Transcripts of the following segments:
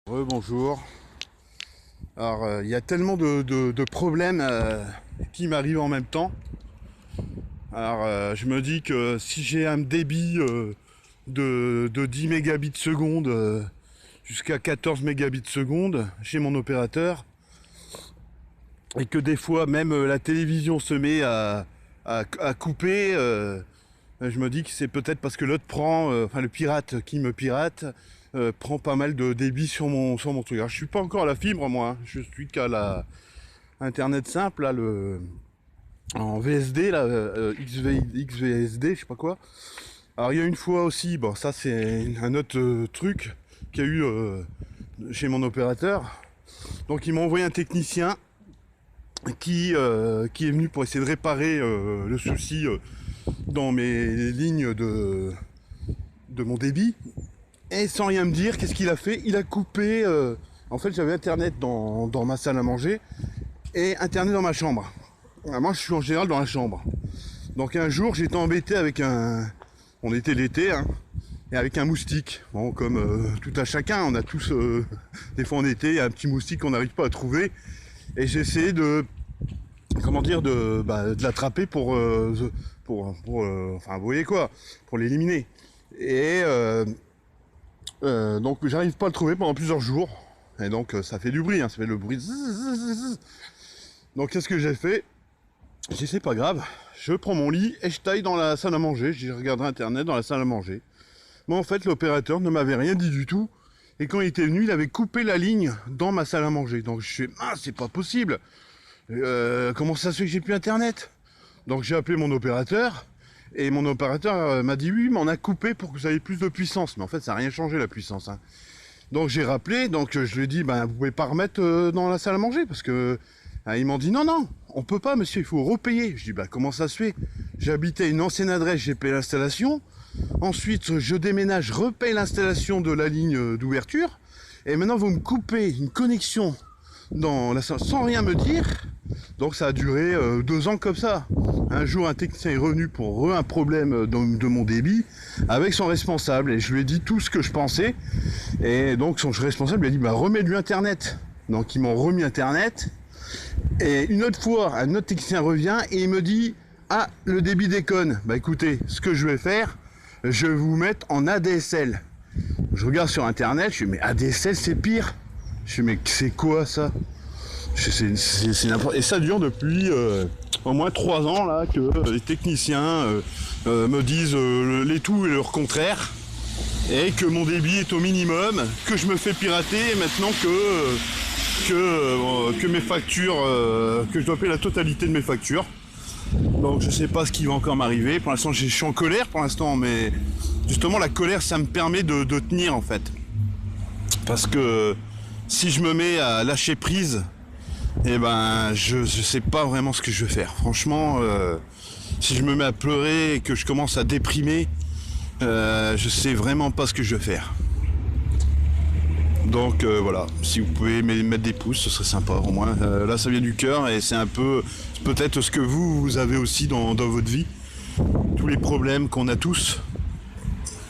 Bonjour. Alors, il y a tellement de problèmes qui m'arrivent en même temps. Alors, je me dis que si j'ai un débit de 10 mégabits seconde jusqu'à 14 mégabits seconde chez mon opérateur, et que des fois même la télévision se met à couper, je me dis que c'est peut-être parce que l'autre prend, enfin le pirate qui me pirate, prend pas mal de débit sur mon truc. Alors je suis pas encore à la fibre moi, hein. Je suis qu'à la internet simple, là, en VSD, là, XVSD, je sais pas quoi. Alors il y a une fois aussi, bon ça c'est un autre truc qu'il y a eu chez mon opérateur. Donc ils m'ont envoyé un technicien qui est venu pour essayer de réparer le souci dans mes lignes de mon débit. Et sans rien me dire, qu'est-ce qu'il a fait? Il a coupé... en fait, j'avais Internet dans ma salle à manger et Internet dans ma chambre. Alors, moi, je suis en général dans la chambre. Donc un jour, j'étais embêté avec un... On était l'été, hein, et avec un moustique. Bon, comme tout à chacun, on a tous... des fois en été, il y a un petit moustique qu'on n'arrive pas à trouver. Et j'ai essayé de... Comment dire, de l'attraper pour enfin, vous voyez quoi, pour l'éliminer. Et... donc j'arrive pas à le trouver pendant plusieurs jours. Et donc ça fait du bruit, hein, ça fait le bruit. Donc qu'est-ce que j'ai fait? J'ai dit c'est pas grave, je prends mon lit et je taille dans la salle à manger. J'ai regardé internet dans la salle à manger. Mais en fait l'opérateur ne m'avait rien dit du tout. Et quand il était venu, il avait coupé la ligne dans ma salle à manger. Donc je suis ah c'est pas possible. Comment ça se fait que j'ai plus internet? Donc j'ai appelé mon opérateur. Et mon opérateur m'a dit oui, mais on a coupé pour que vous ayez plus de puissance. Mais en fait, ça n'a rien changé la puissance, hein. Donc j'ai rappelé, donc je lui ai dit, ben vous pouvez pas remettre dans la salle à manger parce que ils m'ont dit non, on peut pas, monsieur, il faut repayer. Je dis bah comment ça se fait? J'habitais une ancienne adresse, j'ai payé l'installation. Ensuite, je déménage, je repaye l'installation de la ligne d'ouverture. Et maintenant, vous me coupez une connexion dans la salle sans rien me dire. Donc ça a duré 2 ans comme ça. Un jour, un technicien est revenu pour un problème de mon débit avec son responsable. Et je lui ai dit tout ce que je pensais. Et donc son responsable lui a dit bah, remets-lui Internet. Donc ils m'ont remis Internet. Et une autre fois, un autre technicien revient et il me dit ah, le débit déconne. Bah écoutez, ce que je vais faire, je vais vous mettre en ADSL. Je regarde sur Internet, je dis mais ADSL c'est pire. Je dis mais c'est quoi ça? Et ça dure depuis au moins 3 ans là que les techniciens me disent les tout et leur contraire, et que mon débit est au minimum, que je me fais pirater et maintenant que mes factures, que je dois payer la totalité de mes factures. Donc je sais pas ce qui va encore m'arriver. Pour l'instant je suis en colère pour l'instant, mais justement la colère ça me permet de tenir en fait. Parce que si je me mets à lâcher prise, eh ben je sais pas vraiment ce que je vais faire. Franchement, si je me mets à pleurer et que je commence à déprimer, je sais vraiment pas ce que je vais faire. Donc voilà, si vous pouvez mettre des pouces, ce serait sympa au moins. Là ça vient du cœur et c'est un peu peut-être ce que vous avez aussi dans votre vie. Tous les problèmes qu'on a tous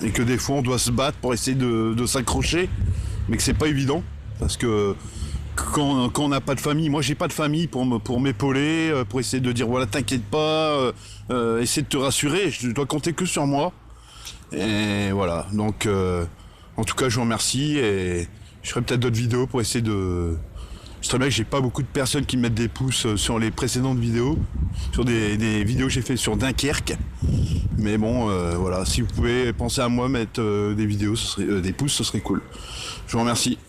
et que des fois on doit se battre pour essayer de s'accrocher, mais que c'est pas évident parce que quand on n'a pas de famille, moi j'ai pas de famille pour m'épauler, pour essayer de dire voilà t'inquiète pas, essayer de te rassurer, je dois compter que sur moi. Et voilà, donc en tout cas je vous remercie et je ferai peut-être d'autres vidéos pour essayer de... Je sais très bien que j'ai pas beaucoup de personnes qui me mettent des pouces sur les précédentes vidéos, sur des vidéos que j'ai fait sur Dunkerque. Mais bon, voilà, si vous pouvez penser à moi mettre des vidéos, ce serait, des pouces, ce serait cool. Je vous remercie.